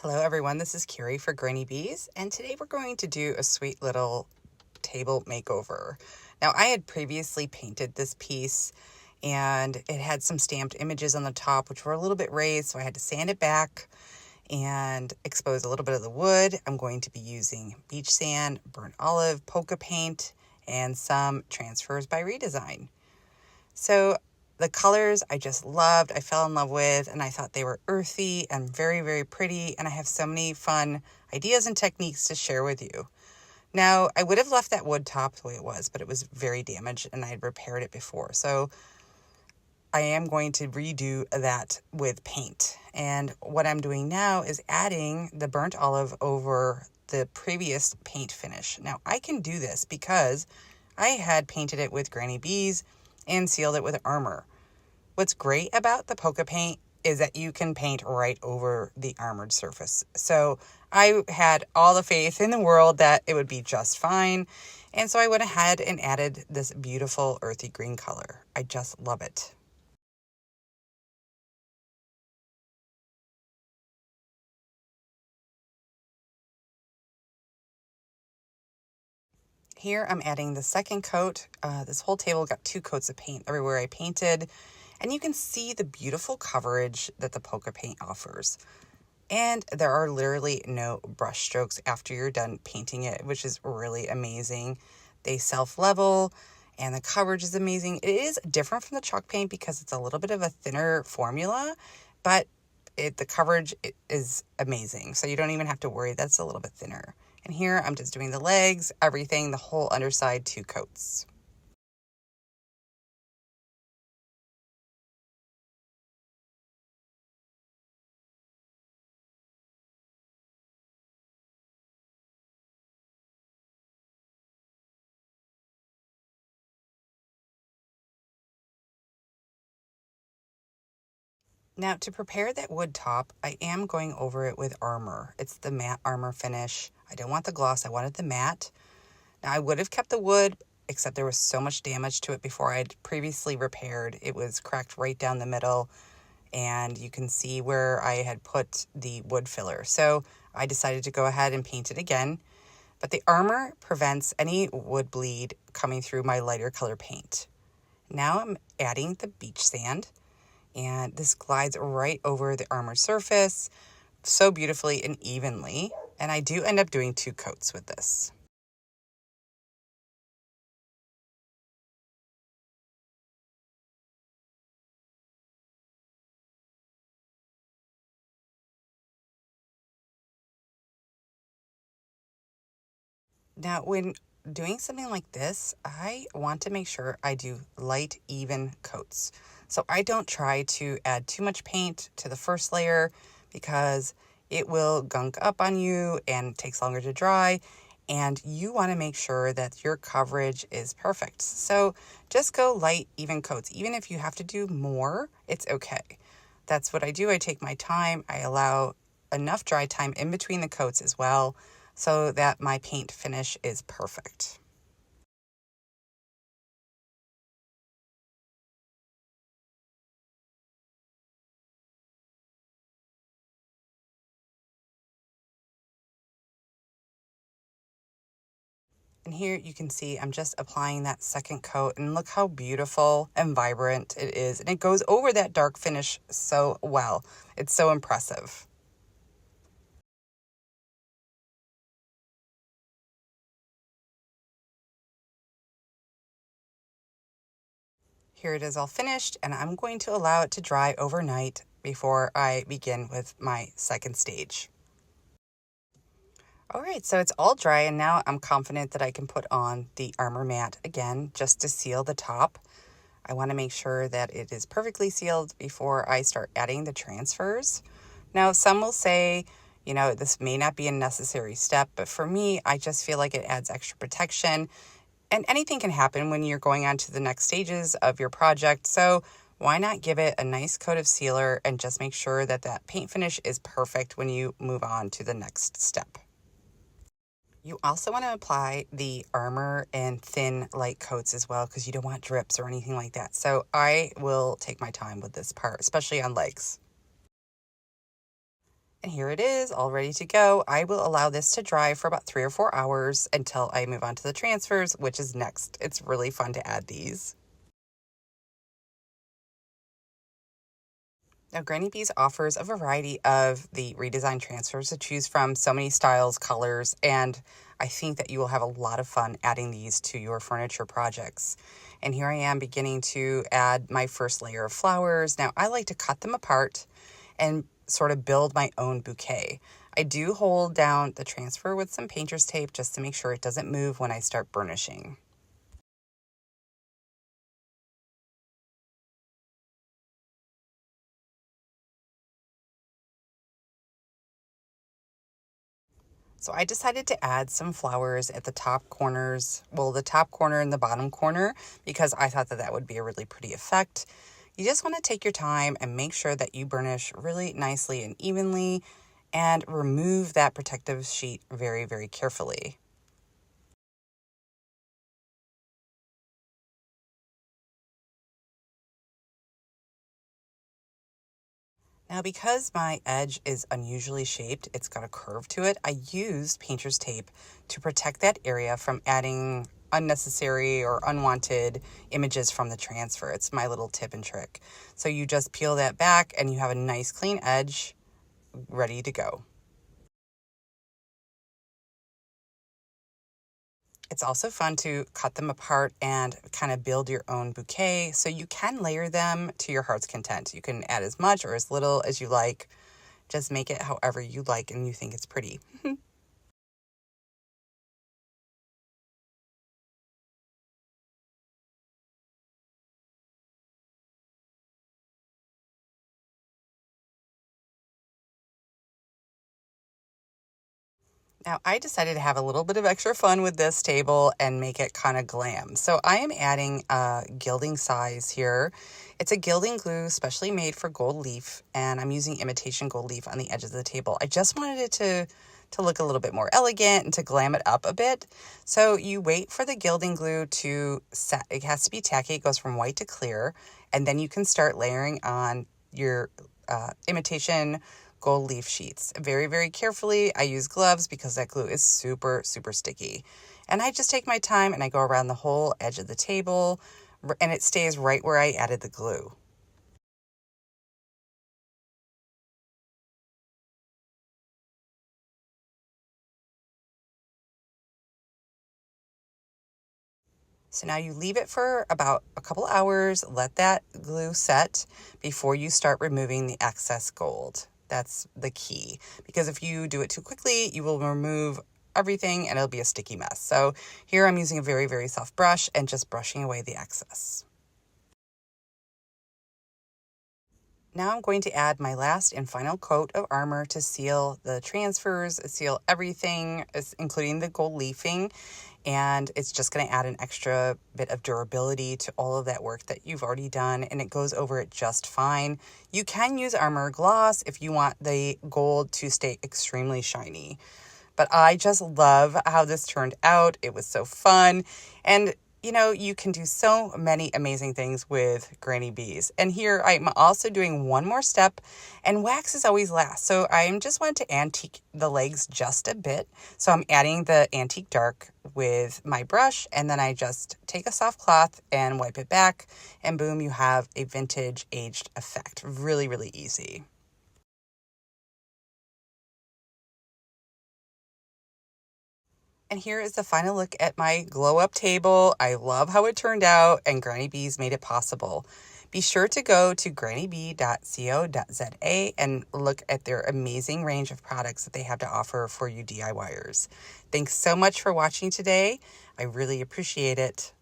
Hello everyone, this is Cari for Granny Bees, and today we're going to do a sweet little table makeover. Now, I had previously painted this piece and it had some stamped images on the top which were a little bit raised, so I had to sand it back and expose a little bit of the wood. I'm going to be using beach sand, burnt olive, polka paint, and some transfers by Redesign. So the colors I just loved, I fell in love with, and I thought they were earthy and very, very pretty, and I have so many fun ideas and techniques to share with you. Now, I would have left that wood top the way it was, but it was very damaged and I had repaired it before. So I am going to redo that with paint. And what I'm doing now is adding the burnt olive over the previous paint finish. Now, I can do this because I had painted it with Granny Bees and sealed it with armor. What's great about the polka paint is that you can paint right over the armored surface. So I had all the faith in the world that it would be just fine. And so I went ahead and added this beautiful earthy green color. I just love it. Here I'm adding the second coat. This whole table got 2 coats of paint everywhere I painted. And you can see the beautiful coverage that the polka paint offers. And there are literally no brush strokes after you're done painting it, which is really amazing. They self-level and the coverage is amazing. It is different from the chalk paint because it's a little bit of a thinner formula, but the coverage is amazing. So you don't even have to worry that's a little bit thinner. And here I'm just doing the legs, everything, the whole underside, 2 coats. Now, to prepare that wood top, I am going over it with armor. It's the matte armor finish. I don't want the gloss, I wanted the matte. Now, I would have kept the wood, except there was so much damage to it before I had previously repaired. It was cracked right down the middle, and you can see where I had put the wood filler. So I decided to go ahead and paint it again. But the armor prevents any wood bleed coming through my lighter color paint. Now I'm adding the beach sand, and this glides right over the armor surface so beautifully and evenly. And I do end up doing 2 coats with this. Now, when doing something like this, I want to make sure I do light, even coats. So I don't try to add too much paint to the first layer because it will gunk up on you and it takes longer to dry. And you want to make sure that your coverage is perfect. So just go light, even coats. Even if you have to do more, it's okay. That's what I do. I take my time. I allow enough dry time in between the coats as well, so that my paint finish is perfect. And here you can see I'm just applying that second coat, and look how beautiful and vibrant it is. And it goes over that dark finish so well. It's so impressive. Here it is all finished, and I'm going to allow it to dry overnight before I begin with my second stage. All right, so it's all dry, and now I'm confident that I can put on the armor mat again just to seal the top. I want to make sure that it is perfectly sealed before I start adding the transfers. Now, some will say, this may not be a necessary step, but for me, I just feel like it adds extra protection. And anything can happen when you're going on to the next stages of your project. So why not give it a nice coat of sealer and just make sure that that paint finish is perfect when you move on to the next step. You also want to apply the armor in thin, light coats as well, because you don't want drips or anything like that. So I will take my time with this part, especially on legs. And here it is, all ready to go. I will allow this to dry for about 3 or 4 hours until I move on to the transfers, which is next. It's really fun to add these. Now, Granny Bees offers a variety of the redesigned transfers to choose from, so many styles, colors, and I think that you will have a lot of fun adding these to your furniture projects. And here I am beginning to add my first layer of flowers. Now, I like to cut them apart and sort of build my own bouquet. I do hold down the transfer with some painter's tape just to make sure it doesn't move when I start burnishing. So I decided to add some flowers at the top corners, well, the top corner and the bottom corner, because I thought that that would be a really pretty effect. You just want to take your time and make sure that you burnish really nicely and evenly and remove that protective sheet very, very carefully. Now, because my edge is unusually shaped, it's got a curve to it, I used painter's tape to protect that area from adding unnecessary or unwanted images from the transfer. It's my little tip and trick. So you just peel that back and you have a nice clean edge ready to go. It's also fun to cut them apart and kind of build your own bouquet, so you can layer them to your heart's content. You can add as much or as little as you like. Just make it however you like and you think it's pretty. Now, I decided to have a little bit of extra fun with this table and make it kind of glam. So I am adding a gilding size here. It's a gilding glue specially made for gold leaf, and I'm using imitation gold leaf on the edges of the table. I just wanted it to look a little bit more elegant and to glam it up a bit. So you wait for the gilding glue to set. It has to be tacky. It goes from white to clear, and then you can start layering on your imitation gold leaf sheets. Very, very carefully. I use gloves because that glue is super, super sticky. And I just take my time and I go around the whole edge of the table and it stays right where I added the glue. So now you leave it for about a couple hours, let that glue set before you start removing the excess gold. That's the key, because if you do it too quickly, you will remove everything and it'll be a sticky mess. So here I'm using a very, very soft brush and just brushing away the excess. Now I'm going to add my last and final coat of armor to seal the transfers, seal everything, including the gold leafing. And it's just going to add an extra bit of durability to all of that work that you've already done, and it goes over it just fine. You can use armor gloss if you want the gold to stay extremely shiny. But I just love how this turned out. It was so fun. And you know, you can do so many amazing things with Granny Bees. And here I'm also doing one more step, and wax is always last. So I just wanted to antique the legs just a bit. So I'm adding the antique dark with my brush, and then I just take a soft cloth and wipe it back, and boom, you have a vintage aged effect. Really, really easy. And here is the final look at my glow up table. I love how it turned out, and Granny Bees made it possible. Be sure to go to grannybee.co.za and look at their amazing range of products that they have to offer for you DIYers. Thanks so much for watching today. I really appreciate it.